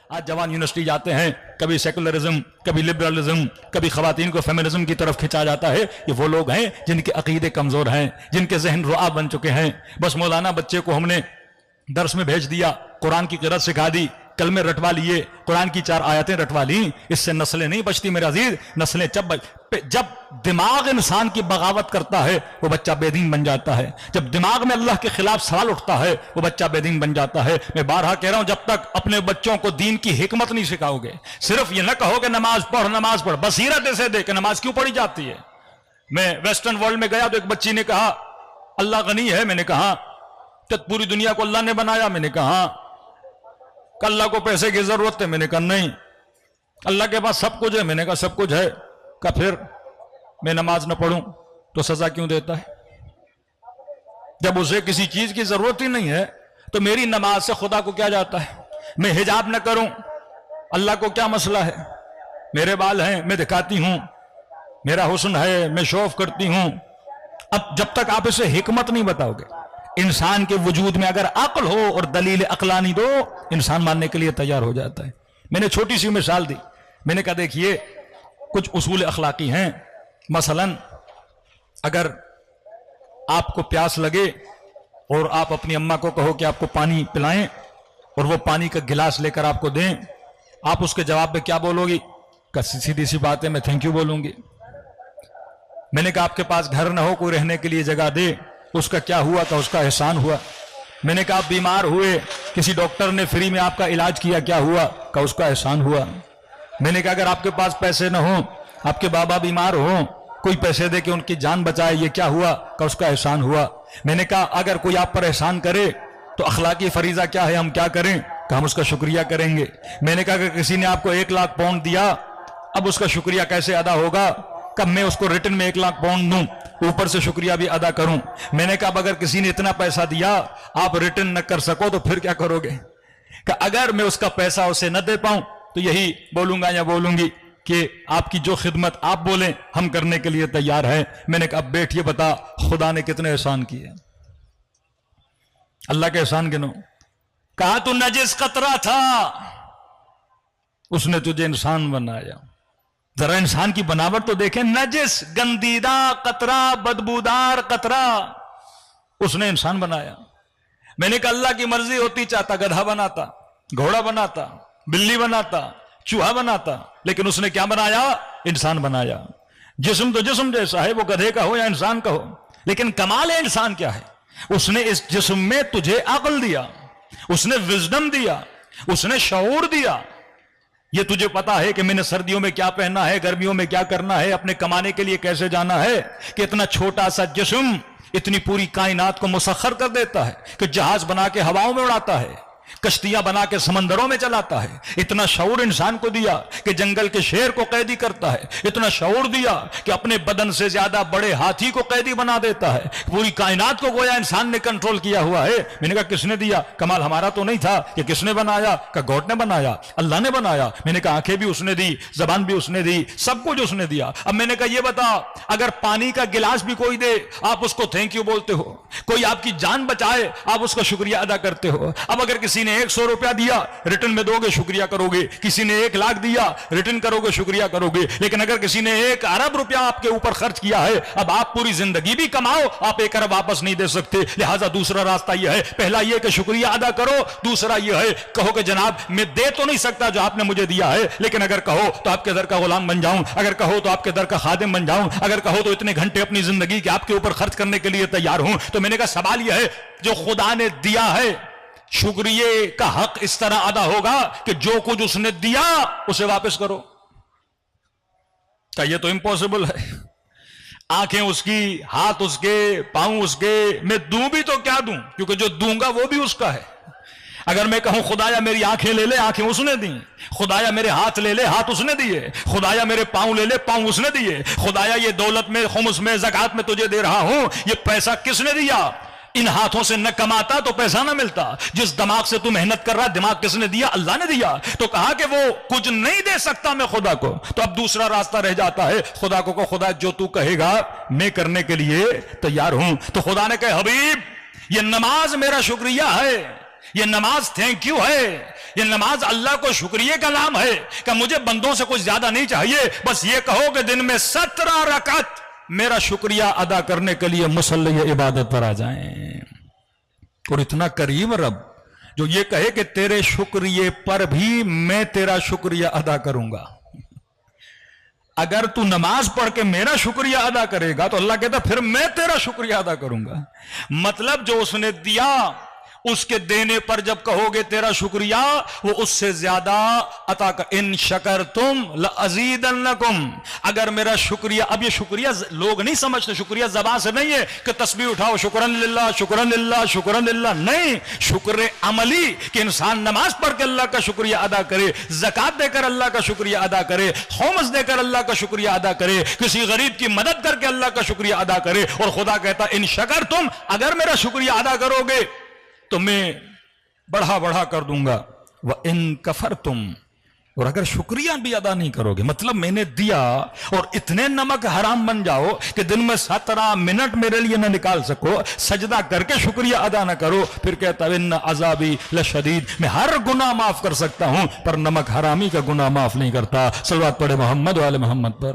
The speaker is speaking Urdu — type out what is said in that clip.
آج جوان یونیورسٹی جاتے ہیں، کبھی سیکولرزم، کبھی لبرلزم، کبھی خواتین کو فیمنزم کی طرف کھینچا جاتا ہے. یہ وہ لوگ ہیں جن کے عقیدے کمزور ہیں، جن کے ذہن رعا بن چکے ہیں. بس مولانا بچے کو ہم نے درس میں بھیج دیا، قرآن کی قرأت سکھا دی، کلمے رٹوا لیے، قرآن کی 4 آیتیں رٹوا لیں، اس سے نسلیں نہیں بچتی میرے عزیز. نسلیں جب دماغ انسان کی بغاوت کرتا ہے وہ بچہ بے دین بن جاتا ہے. جب دماغ میں اللہ کے خلاف سوال اٹھتا ہے وہ بچہ بے دین بن جاتا ہے. میں بارہا کہہ رہا ہوں، جب تک اپنے بچوں کو دین کی حکمت نہیں سکھاؤ گے، صرف یہ نہ کہو کہ نماز پڑھ، بصیرت اسے دے کہ نماز کیوں پڑھی جاتی ہے. میں ویسٹرن ورلڈ میں گیا تو ایک بچی نے کہا اللہ غنی ہے. میں نے کہا کہ پوری دنیا کو اللہ نے بنایا. میں نے کہا کہ اللہ کو پیسے کی ضرورت ہے. میں نے کہا نہیں، اللہ کے پاس سب کچھ ہے. میں نے کہا سب کچھ ہے. کہ پھر میں نماز نہ پڑھوں تو سزا کیوں دیتا ہے؟ جب اسے کسی چیز کی ضرورت ہی نہیں ہے تو میری نماز سے خدا کو کیا جاتا ہے؟ میں حجاب نہ کروں، اللہ کو کیا مسئلہ ہے؟ میرے بال ہیں، میں دکھاتی ہوں، میرا حسن ہے، میں شو آف کرتی ہوں. اب جب تک آپ اسے حکمت نہیں بتاؤ گے، انسان کے وجود میں اگر عقل ہو اور دلیل عقلانی دو، انسان ماننے کے لیے تیار ہو جاتا ہے. میں نے چھوٹی سی مثال دی. میں نے کہا دیکھیے کچھ اصول اخلاقی ہیں. مثلا اگر آپ کو پیاس لگے اور آپ اپنی اماں کو کہو کہ آپ کو پانی پلائیں اور وہ پانی کا گلاس لے کر آپ کو دیں، آپ اس کے جواب میں کیا بولو گی؟ کہ سیدھی سی بات ہے، میں تھینک یو بولوں گی. میں نے کہا آپ کے پاس گھر نہ ہو، کوئی رہنے کے لیے جگہ دے، اس کا کیا ہوا؟ کہ اس کا احسان ہوا. میں نے کہا آپ بیمار ہوئے، کسی ڈاکٹر نے فری میں آپ کا علاج کیا، کیا ہوا؟ کہ اس کا احسان ہوا. میں نے کہا اگر آپ کے پاس پیسے نہ ہوں، آپ کے بابا بیمار ہوں، کوئی پیسے دے کے ان کی جان بچائے، یہ کیا ہوا؟ کہ اس کا احسان ہوا. میں نے کہا اگر کوئی آپ پر احسان کرے تو اخلاقی فریضہ کیا ہے، ہم کیا کریں؟ کہ ہم اس کا شکریہ کریں گے. میں نے کہا اگر کسی نے آپ کو 1 لاکھ پاؤنڈ دیا، اب اس کا شکریہ کیسے ادا ہوگا؟ کب میں اس کو ریٹن میں 1 لاکھ پاؤنڈ دوں، اوپر سے شکریہ بھی ادا کروں. میں نے کہا اب اگر کسی نے اتنا پیسہ دیا آپ ریٹن نہ کر سکو تو پھر کیا کرو گے؟ کہ اگر میں اس کا پیسہ اسے نہ دے پاؤں تو یہی بولوں گا یا بولوں گی کہ آپ کی جو خدمت آپ بولیں ہم کرنے کے لیے تیار ہیں. میں نے کہا اب بیٹھ یہ بتا خدا نے کتنے احسان کیے؟ اللہ کے احسان گنو. کہا تو نجس قطرہ تھا، اس نے تجھے انسان بنایا. ذرا انسان کی بناوٹ تو دیکھیں، نجس گندیدہ قطرہ، بدبودار قطرہ، اس نے انسان بنایا. میں نے کہا اللہ کی مرضی ہوتی چاہتا گدھا بناتا، گھوڑا بناتا، بلی بناتا، چوہا بناتا، لیکن اس نے کیا بنایا؟ انسان بنایا. جسم تو جسم جیسا ہے، وہ گدھے کا ہو یا انسان کا ہو، لیکن کمال انسان کیا ہے؟ اس نے اس جسم میں تجھے عقل دیا، اس نے وزڈم دیا، اس نے شعور دیا. یہ تجھے پتا ہے کہ میں نے سردیوں میں کیا پہننا ہے، گرمیوں میں کیا کرنا ہے، اپنے کمانے کے لیے کیسے جانا ہے، کہ اتنا چھوٹا سا جسم اتنی پوری کائنات کو مسخر کر دیتا ہے، کہ جہاز بنا کے ہواؤں میں اڑاتا ہے، کشتیاں بنا کے سمندروں میں چلاتا ہے. اتنا شعور انسان کو دیا کہ جنگل کے شیر کو قیدی کرتا ہے. اتنا شعور دیا کہ اپنے بدن سے زیادہ بڑے ہاتھی کو قیدی بنا دیتا ہے. پوری کائنات کو گویا انسان نے کنٹرول کیا ہوا ہے. میں نے کہا کس نے دیا؟ کمال ہمارا تو نہیں تھا. کہ کس نے بنایا؟ کہ گاڈ نے بنایا، اللہ نے بنایا. میں نے کہا آنکھیں بھی اس نے دی، زبان بھی اس نے دی، سب کچھ اس نے دیا. اب میں نے کہا یہ بتا اگر پانی کا گلاس بھی کوئی دے آپ اس کو تھینک یو بولتے ہو، کوئی آپ کی جان بچائے آپ اس کا شکریہ ادا کرتے ہو. اب اگر کسی نے 100 روپیہ دیا ریٹرن میں دو گے شکریہ کرو گے، کسی نے 1 لاکھ دیا ریٹرن کرو گے شکریہ کرو گے. لیکن اگر کسی نے 1 ارب روپیہ آپ کے اوپر خرچ کیا ہے، اب آپ پوری زندگی بھی کماؤ آپ 1 ارب واپس نہیں دے سکتے. لہٰذا دوسرا راستہ یہ ہے، پہلا یہ کہ شکریہ ادا کرو، دوسرا یہ ہے کہو کہ جناب میں دے تو نہیں سکتا جو آپ نے مجھے دیا ہے، لیکن اگر کہو تو آپ کے در کا غلام بن جاؤں، اگر کہو تو آپ کے در کا خادم بن جاؤں، اگر کہو تو اتنے گھنٹے اپنی زندگی کے آپ کے اوپر خرچ کرنے کے لیے تیار ہوں. تو میں نے کہا سوال یہ ہے جو خدا نے دیا ہے شکریہ کا حق اس طرح ادا ہوگا کہ جو کچھ اس نے دیا اسے واپس کرو. کیا یہ تو امپاسبل ہے؟ آنکھیں اس کی، ہاتھ اس کے، پاؤں اس کے، میں دوں بھی تو کیا دوں، کیونکہ جو دوں گا وہ بھی اس کا ہے. اگر میں کہوں خدایا میری آنکھیں لے لے، آنکھیں اس نے دیں. خدایا میرے ہاتھ لے لے، ہاتھ اس نے دیے. خدایا میرے پاؤں لے لے، پاؤں اس نے دیے. خدایا یہ دولت میں، خمس میں، زکات میں تجھے دے رہا ہوں، یہ پیسہ کس نے دیا؟ ان ہاتھوں سے نہ کماتا تو پیسہ نہ ملتا. جس دماغ سے تو محنت کر رہا دماغ کس نے دیا؟ اللہ نے دیا. تو کہا کہ وہ کچھ نہیں دے سکتا میں خدا کو. تو اب دوسرا راستہ رہ جاتا ہے، خدا کو خدا جو تو کہے گا میں کرنے کے لیے تیار ہوں. تو خدا نے کہا حبیب یہ نماز میرا شکریہ ہے، یہ نماز تھینک یو ہے، یہ نماز اللہ کو شکریہ کا نام ہے کہ مجھے بندوں سے کچھ زیادہ نہیں چاہیے، بس یہ کہو کہ دن میں 17 رکعت میرا شکریہ ادا کرنے کے لیے مصلی عبادت پر آ جائیں۔ اور اتنا کریم رب جو یہ کہے کہ تیرے شکریہ پر بھی میں تیرا شکریہ ادا کروں گا۔ اگر تو نماز پڑھ کے میرا شکریہ ادا کرے گا تو اللہ کہتا پھر میں تیرا شکریہ ادا کروں گا۔ مطلب جو اس نے دیا اس کے دینے پر جب کہو گے تیرا شکریہ وہ اس سے زیادہ عطا کر۔ ان شکرتم لازیدنکم، اگر میرا شکریہ، اب یہ شکریہ لوگ نہیں سمجھتے، شکریہ زبان سے نہیں ہے کہ تسبیح اٹھاؤ شکرن للہ شکرن للہ شکرن للہ، نہیں، شکر عملی کہ انسان نماز پڑھ کے اللہ کا شکریہ ادا کرے، زکوٰۃ دے کر اللہ کا شکریہ ادا کرے، خمس دے کر اللہ کا شکریہ ادا کرے، کسی غریب کی مدد کر کے اللہ کا شکریہ ادا کرے۔ اور خدا کہتا ان شکرتم، اگر میرا شکریہ ادا کرو گے تو میں بڑھا بڑھا کر دوں گا، وَإِن كَفَرْتُمْ، اور اگر شکریہ بھی ادا نہیں کرو گے، مطلب میں نے دیا اور اتنے نمک حرام بن جاؤ کہ دن میں 17 منٹ میرے لیے نہ نکال سکو، سجدہ کر کے شکریہ ادا نہ کرو، پھر کہتا ہے ان عذابی لشدید، میں ہر گناہ معاف کر سکتا ہوں پر نمک حرامی کا گناہ معاف نہیں کرتا۔ صلوات پڑھے محمد و آل محمد پر۔